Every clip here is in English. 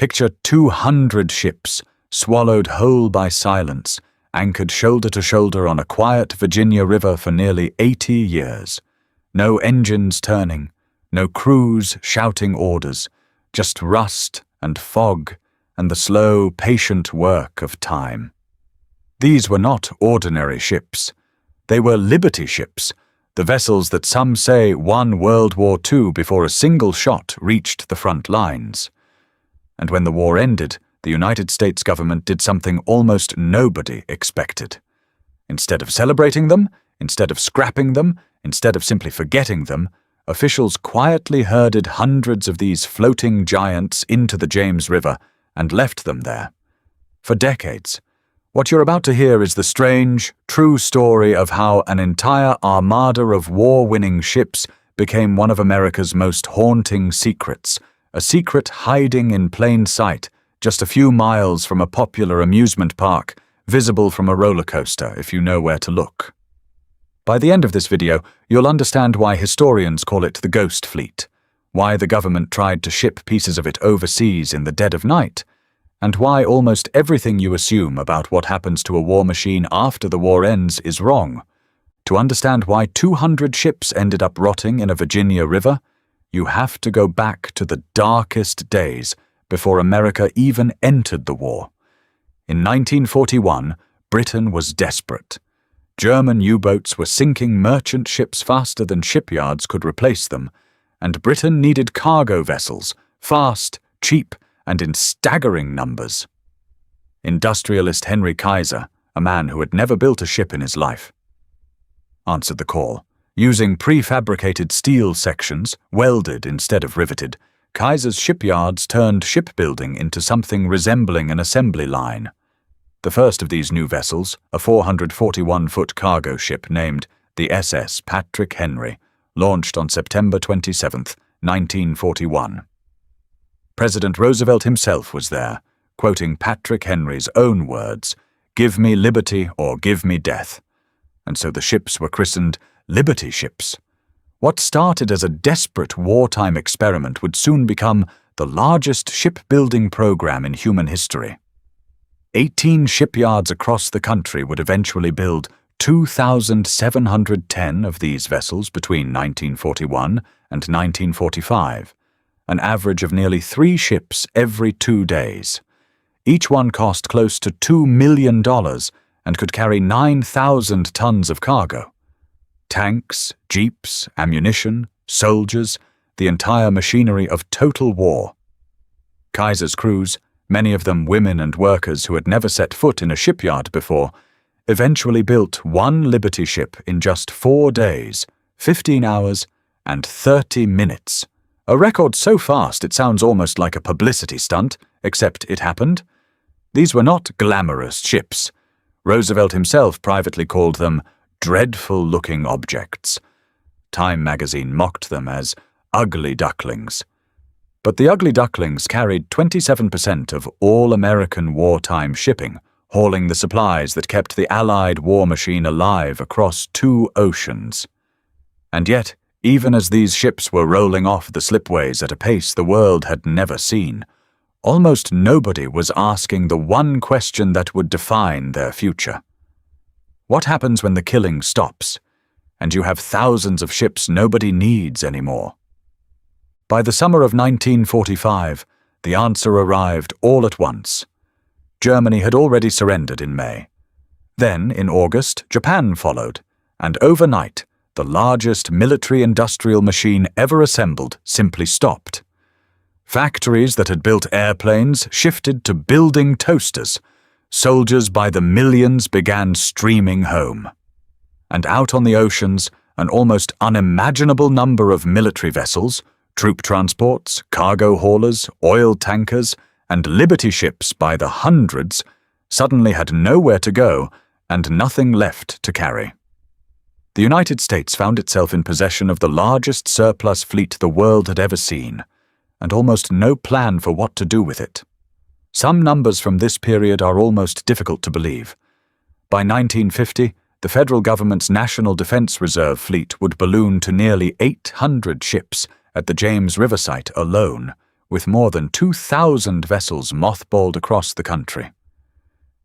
Picture 200 ships, swallowed whole by silence, anchored shoulder to shoulder on a quiet Virginia river for nearly 80 years. No engines turning, no crews shouting orders, just rust and fog and the slow, patient work of time. These were not ordinary ships. They were Liberty ships, the vessels that some say won World War II before a single shot reached the front lines. And when the war ended, the United States government did something almost nobody expected. Instead of celebrating them, instead of scrapping them, instead of simply forgetting them, officials quietly herded hundreds of these floating giants into the James River and left them there. For decades. What you're about to hear is the strange, true story of how an entire armada of war-winning ships became one of America's most haunting secrets, a secret hiding in plain sight just a few miles from a popular amusement park, visible from a roller coaster if you know where to look. By the end of this video, you'll understand why historians call it the Ghost Fleet, why the government tried to ship pieces of it overseas in the dead of night, and why almost everything you assume about what happens to a war machine after the war ends is wrong. To understand why 200 ships ended up rotting in a Virginia river, you have to go back to the darkest days before America even entered the war. In 1941, Britain was desperate. German U-boats were sinking merchant ships faster than shipyards could replace them, and Britain needed cargo vessels, fast, cheap, and in staggering numbers. Industrialist Henry Kaiser, a man who had never built a ship in his life, answered the call. Using prefabricated steel sections, welded instead of riveted, Kaiser's shipyards turned shipbuilding into something resembling an assembly line. The first of these new vessels, a 441-foot cargo ship named the SS Patrick Henry, launched on September 27, 1941. President Roosevelt himself was there, quoting Patrick Henry's own words, "Give me liberty or give me death." And so the ships were christened Liberty ships. What started as a desperate wartime experiment would soon become the largest shipbuilding program in human history. 18 shipyards across the country would eventually build 2,710 of these vessels between 1941 and 1945, an average of nearly 3 ships every 2 days. Each one cost close to $2 million and could carry 9,000 tons of cargo. Tanks, jeeps, ammunition, soldiers, the entire machinery of total war. Kaiser's crews, many of them women and workers who had never set foot in a shipyard before, eventually built one Liberty ship in just 4 days, 15 hours, and 30 minutes. A record so fast it sounds almost like a publicity stunt, except it happened. These were not glamorous ships. Roosevelt himself privately called them dreadful-looking objects. Time magazine mocked them as ugly ducklings. But the ugly ducklings carried 27% of all American wartime shipping, hauling the supplies that kept the Allied war machine alive across 2 oceans. And yet, even as these ships were rolling off the slipways at a pace the world had never seen, almost nobody was asking the one question that would define their future. What happens when the killing stops, and you have thousands of ships nobody needs anymore? By the summer of 1945, the answer arrived all at once. Germany had already surrendered in May. Then, in August, Japan followed, and overnight, the largest military-industrial machine ever assembled simply stopped. Factories that had built airplanes shifted to building toasters. Soldiers by the millions began streaming home. And out on the oceans, an almost unimaginable number of military vessels, troop transports, cargo haulers, oil tankers, and Liberty ships by the hundreds, suddenly had nowhere to go and nothing left to carry. The United States found itself in possession of the largest surplus fleet the world had ever seen, and almost no plan for what to do with it. Some numbers from this period are almost difficult to believe. By 1950, the federal government's National Defense Reserve fleet would balloon to nearly 800 ships at the James River site alone, with more than 2,000 vessels mothballed across the country.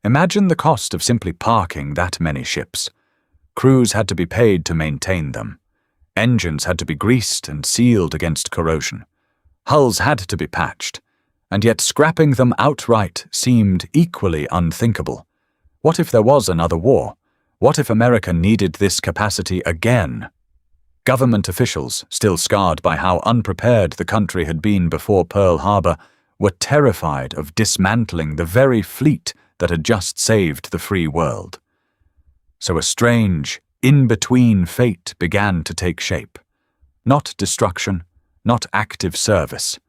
Imagine the cost of simply parking that many ships. Crews had to be paid to maintain them. Engines had to be greased and sealed against corrosion. Hulls had to be patched, and yet scrapping them outright seemed equally unthinkable. What if there was another war? What if America needed this capacity again? Government officials, still scarred by how unprepared the country had been before Pearl Harbor, were terrified of dismantling the very fleet that had just saved the free world. So a strange, in-between fate began to take shape. Not destruction, not active service.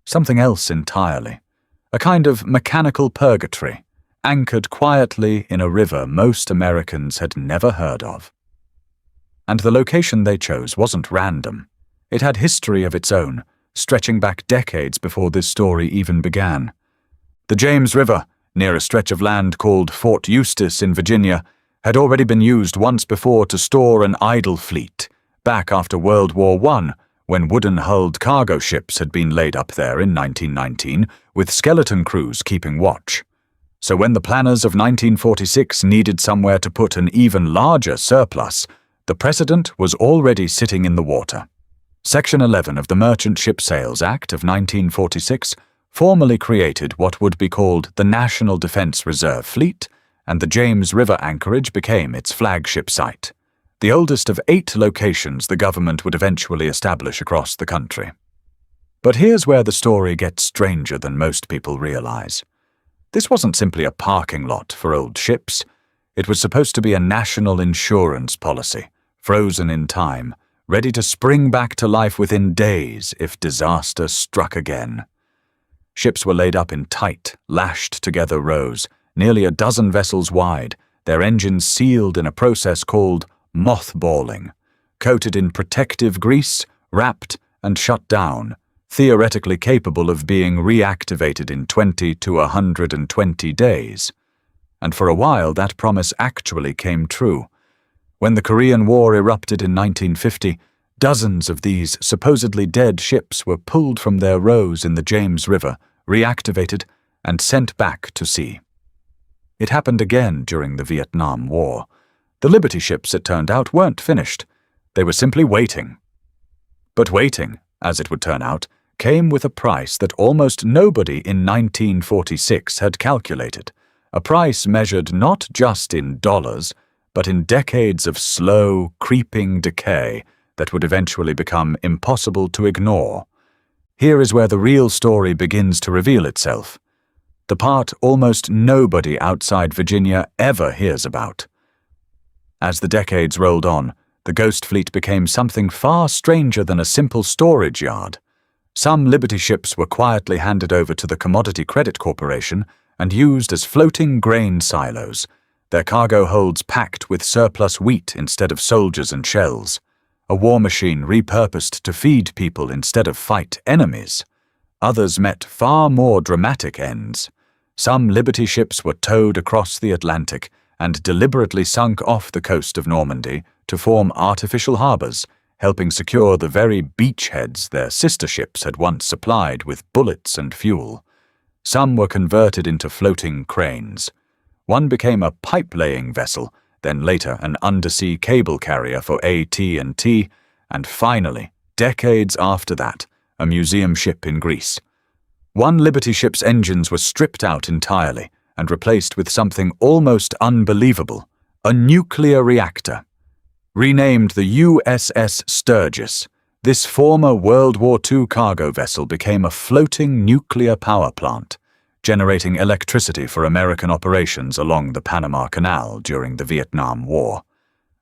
Something else entirely. A kind of mechanical purgatory, anchored quietly in a river most Americans had never heard of. And the location they chose wasn't random. It had history of its own, stretching back decades before this story even began. The James River, near a stretch of land called Fort Eustis in Virginia, had already been used once before to store an idle fleet, back after World War I, when wooden-hulled cargo ships had been laid up there in 1919, with skeleton crews keeping watch. So when the planners of 1946 needed somewhere to put an even larger surplus, the precedent was already sitting in the water. Section 11 of the Merchant Ship Sales Act of 1946 formally created what would be called the National Defense Reserve Fleet, and the James River anchorage became its flagship site, the oldest of 8 locations the government would eventually establish across the country. But here's where the story gets stranger than most people realize. This wasn't simply a parking lot for old ships. It was supposed to be a national insurance policy, frozen in time, ready to spring back to life within days if disaster struck again. Ships were laid up in tight, lashed-together rows, nearly a dozen vessels wide, their engines sealed in a process called mothballing, coated in protective grease, wrapped and shut down, theoretically capable of being reactivated in 20 to 120 days. And for a while that promise actually came true. When the Korean War erupted in 1950, dozens of these supposedly dead ships were pulled from their rows in the James River, reactivated, and sent back to sea. It happened again during the Vietnam War. The Liberty ships, it turned out, weren't finished. They were simply waiting. But waiting, as it would turn out, came with a price that almost nobody in 1946 had calculated, a price measured not just in dollars, but in decades of slow, creeping decay that would eventually become impossible to ignore. Here is where the real story begins to reveal itself. The part almost nobody outside Virginia ever hears about. As the decades rolled on, the Ghost Fleet became something far stranger than a simple storage yard. Some Liberty ships were quietly handed over to the Commodity Credit Corporation and used as floating grain silos, their cargo holds packed with surplus wheat instead of soldiers and shells, a war machine repurposed to feed people instead of fight enemies. Others met far more dramatic ends. Some Liberty ships were towed across the Atlantic and deliberately sunk off the coast of Normandy to form artificial harbors, helping secure the very beachheads their sister ships had once supplied with bullets and fuel. Some were converted into floating cranes. One became a pipe-laying vessel, then later an undersea cable carrier for AT&T, and finally, decades after that, a museum ship in Greece. One Liberty ship's engines were stripped out entirely and replaced with something almost unbelievable, a nuclear reactor. Renamed the USS Sturgis, this former World War II cargo vessel became a floating nuclear power plant, generating electricity for American operations along the Panama Canal during the Vietnam War.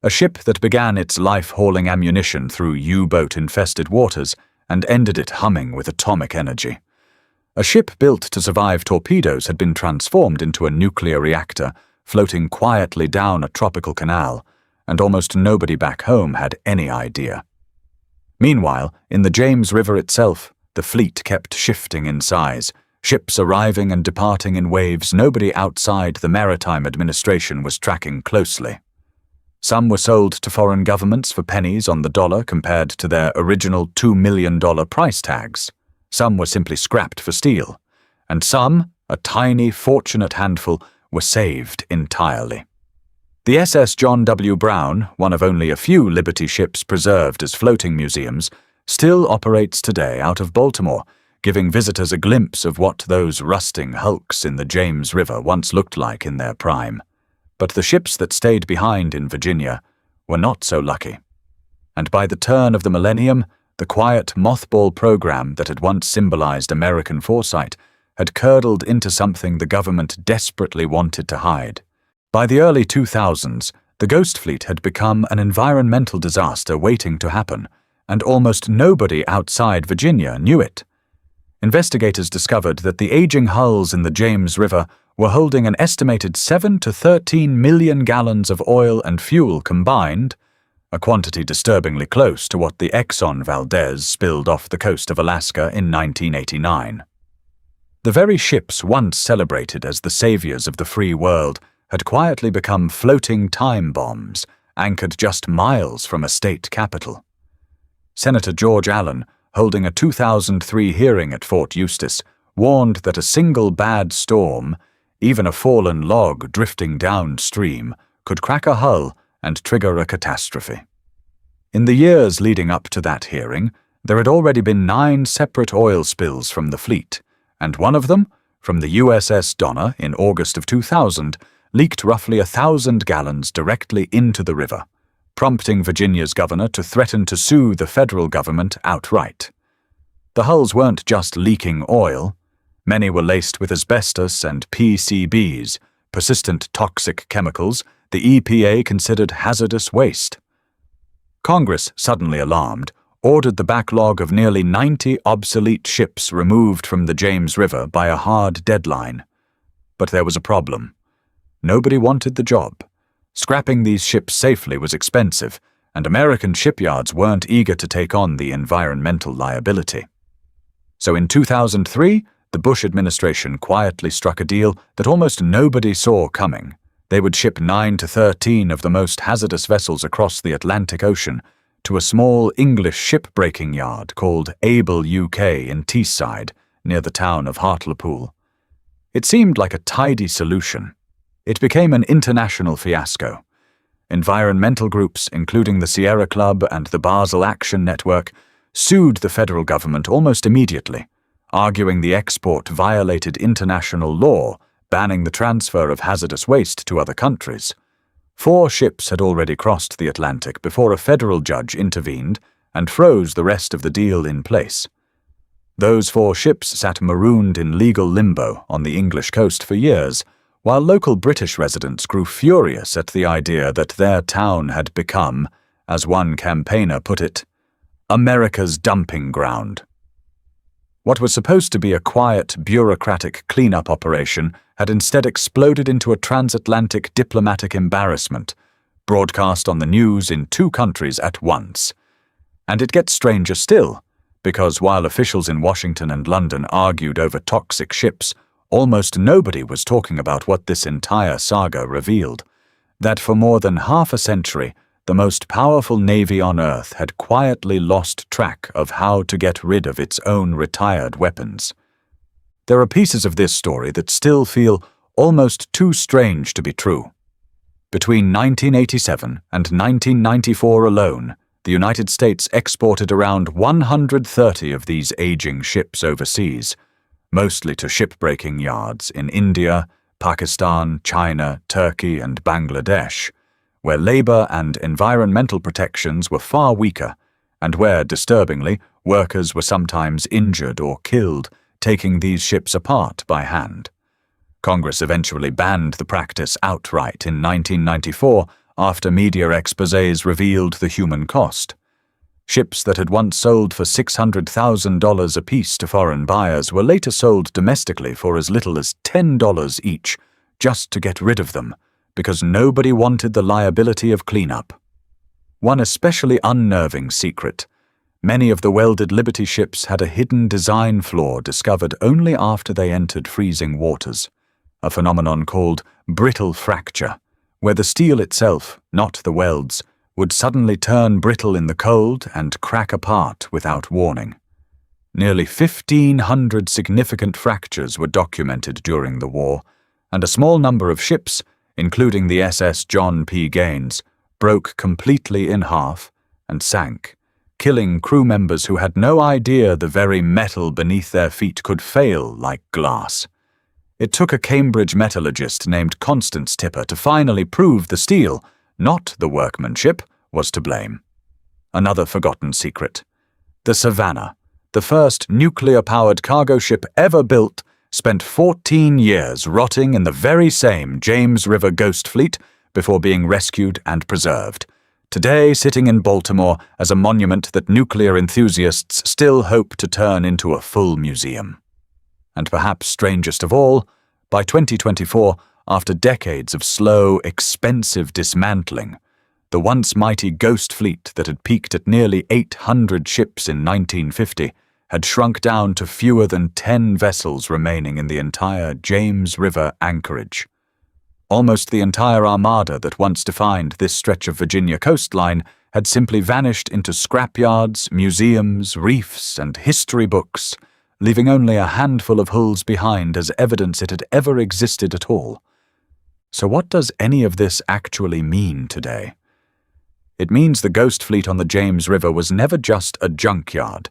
A ship that began its life hauling ammunition through U-boat-infested waters and ended it humming with atomic energy. A ship built to survive torpedoes had been transformed into a nuclear reactor, floating quietly down a tropical canal, and almost nobody back home had any idea. Meanwhile, in the James River itself, the fleet kept shifting in size, ships arriving and departing in waves nobody outside the Maritime administration was tracking closely. Some were sold to foreign governments for pennies on the dollar compared to their original $2 million price tags. Some were simply scrapped for steel, and some, a tiny, fortunate handful, were saved entirely. The SS John W. Brown, one of only a few Liberty ships preserved as floating museums, still operates today out of Baltimore, giving visitors a glimpse of what those rusting hulks in the James River once looked like in their prime. But the ships that stayed behind in Virginia were not so lucky. And by the turn of the millennium, the quiet mothball program that had once symbolized American foresight had curdled into something the government desperately wanted to hide. By the early 2000s, the Ghost Fleet had become an environmental disaster waiting to happen, and almost nobody outside Virginia knew it. Investigators discovered that the aging hulls in the James River were holding an estimated 7 to 13 million gallons of oil and fuel combined, a quantity disturbingly close to what the Exxon Valdez spilled off the coast of Alaska in 1989. The very ships once celebrated as the saviors of the free world had quietly become floating time bombs, anchored just miles from a state capital. Senator George Allen, holding a 2003 hearing at Fort Eustis, warned that a single bad storm, even a fallen log drifting downstream, could crack a hull and trigger a catastrophe. In the years leading up to that hearing, there had already been 9 separate oil spills from the fleet, and one of them, from the USS Donner in August of 2000, leaked roughly 1,000 gallons directly into the river, prompting Virginia's governor to threaten to sue the federal government outright. The hulls weren't just leaking oil. Many were laced with asbestos and PCBs, persistent toxic chemicals the EPA considered hazardous waste. Congress, suddenly alarmed, ordered the backlog of nearly 90 obsolete ships removed from the James River by a hard deadline. But there was a problem. Nobody wanted the job. Scrapping these ships safely was expensive, and American shipyards weren't eager to take on the environmental liability. So in 2003, the Bush administration quietly struck a deal that almost nobody saw coming. They would ship 9 to 13 of the most hazardous vessels across the Atlantic Ocean to a small English shipbreaking yard called Able UK in Teesside, near the town of Hartlepool. It seemed like a tidy solution. It became an international fiasco. Environmental groups, including the Sierra Club and the Basel Action Network, sued the federal government almost immediately, arguing the export violated international law, banning the transfer of hazardous waste to other countries. 4 ships had already crossed the Atlantic before a federal judge intervened and froze the rest of the deal in place. Those 4 ships sat marooned in legal limbo on the English coast for years, while local British residents grew furious at the idea that their town had become, as one campaigner put it, America's dumping ground. What was supposed to be a quiet, bureaucratic cleanup operation had instead exploded into a transatlantic diplomatic embarrassment, broadcast on the news in 2 countries at once. And it gets stranger still, because while officials in Washington and London argued over toxic ships, almost nobody was talking about what this entire saga revealed, that for more than half a century, the most powerful navy on Earth had quietly lost track of how to get rid of its own retired weapons. There are pieces of this story that still feel almost too strange to be true. Between 1987 and 1994 alone, the United States exported around 130 of these aging ships overseas, mostly to shipbreaking yards in India, Pakistan, China, Turkey, and Bangladesh, where labor and environmental protections were far weaker, and where, disturbingly, workers were sometimes injured or killed taking these ships apart by hand. Congress eventually banned the practice outright in 1994 after media exposés revealed the human cost. Ships that had once sold for $600,000 apiece to foreign buyers were later sold domestically for as little as $10 each, just to get rid of them, because nobody wanted the liability of cleanup. One especially unnerving secret: many of the welded Liberty ships had a hidden design flaw discovered only after they entered freezing waters, a phenomenon called brittle fracture, where the steel itself, not the welds, would suddenly turn brittle in the cold and crack apart without warning. Nearly 1,500 significant fractures were documented during the war, and a small number of ships, including the SS John P. Gaines, broke completely in half and sank, killing crew members who had no idea the very metal beneath their feet could fail like glass. It took a Cambridge metallurgist named Constance Tipper to finally prove the steel, not the workmanship, was to blame. Another forgotten secret. The Savannah, the first nuclear-powered cargo ship ever built, spent 14 years rotting in the very same James River Ghost Fleet before being rescued and preserved, today sitting in Baltimore as a monument that nuclear enthusiasts still hope to turn into a full museum. And perhaps strangest of all, by 2024, after decades of slow, expensive dismantling, the once mighty Ghost Fleet that had peaked at nearly 800 ships in 1950 had shrunk down to fewer than 10 vessels remaining in the entire James River anchorage. Almost the entire armada that once defined this stretch of Virginia coastline had simply vanished into scrapyards, museums, reefs, and history books, leaving only a handful of hulls behind as evidence it had ever existed at all. So what does any of this actually mean today? It means the Ghost Fleet on the James River was never just a junkyard.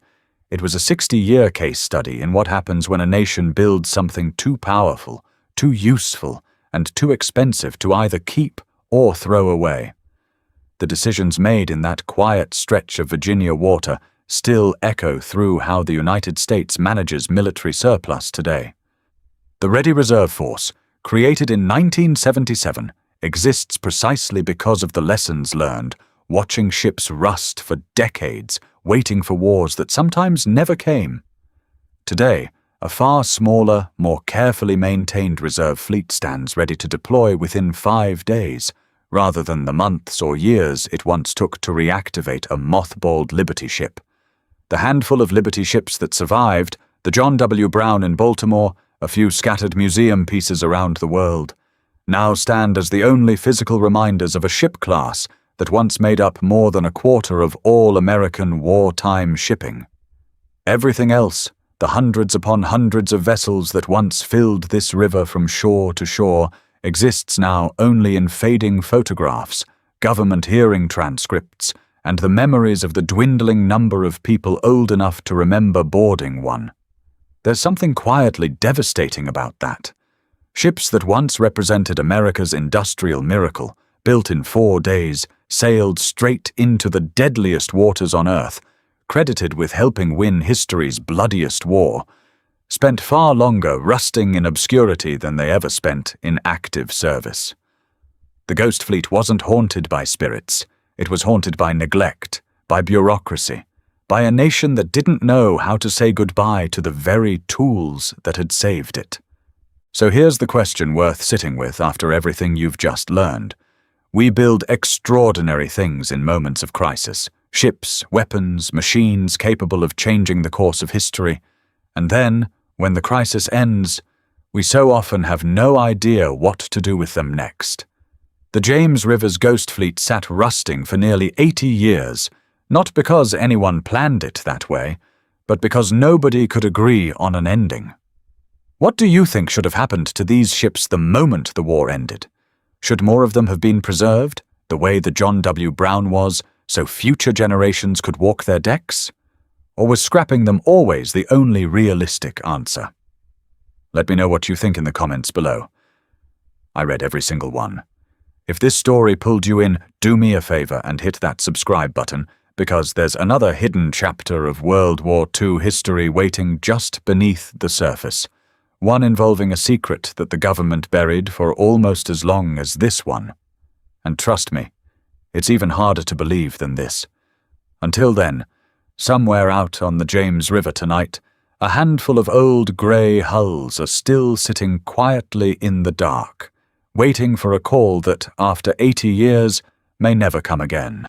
It was a 60-year case study in what happens when a nation builds something too powerful, too useful, and too expensive to either keep or throw away. The decisions made in that quiet stretch of Virginia water still echo through how the United States manages military surplus today. The Ready Reserve Force, created in 1977, exists precisely because of the lessons learned, watching ships rust for decades, waiting for wars that sometimes never came. Today, a far smaller, more carefully maintained reserve fleet stands ready to deploy within 5 days, rather than the months or years it once took to reactivate a mothballed Liberty ship. The handful of Liberty ships that survived, the John W. Brown in Baltimore, a few scattered museum pieces around the world, now stand as the only physical reminders of a ship class that once made up more than a quarter of all American wartime shipping. Everything else, the hundreds upon hundreds of vessels that once filled this river from shore to shore, exists now only in fading photographs, government hearing transcripts, and the memories of the dwindling number of people old enough to remember boarding one. There's something quietly devastating about that. Ships that once represented America's industrial miracle, built in 4 days, sailed straight into the deadliest waters on Earth, credited with helping win history's bloodiest war, spent far longer rusting in obscurity than they ever spent in active service. The Ghost Fleet wasn't haunted by spirits. It was haunted by neglect, by bureaucracy, by a nation that didn't know how to say goodbye to the very tools that had saved it. So here's the question worth sitting with after everything you've just learned. We build extraordinary things in moments of crisis, ships, weapons, machines capable of changing the course of history, and then, when the crisis ends, we so often have no idea what to do with them next. The James River's Ghost Fleet sat rusting for nearly 80 years, not because anyone planned it that way, but because nobody could agree on an ending. What do you think should have happened to these ships the moment the war ended? Should more of them have been preserved, the way the John W. Brown was, so future generations could walk their decks? Or was scrapping them always the only realistic answer? Let me know what you think in the comments below. I read every single one. If this story pulled you in, do me a favor and hit that subscribe button, because there's another hidden chapter of World War II history waiting just beneath the surface. One involving a secret that the government buried for almost as long as this one. And trust me, it's even harder to believe than this. Until then, somewhere out on the James River tonight, a handful of old grey hulls are still sitting quietly in the dark, waiting for a call that, after 80 years, may never come again.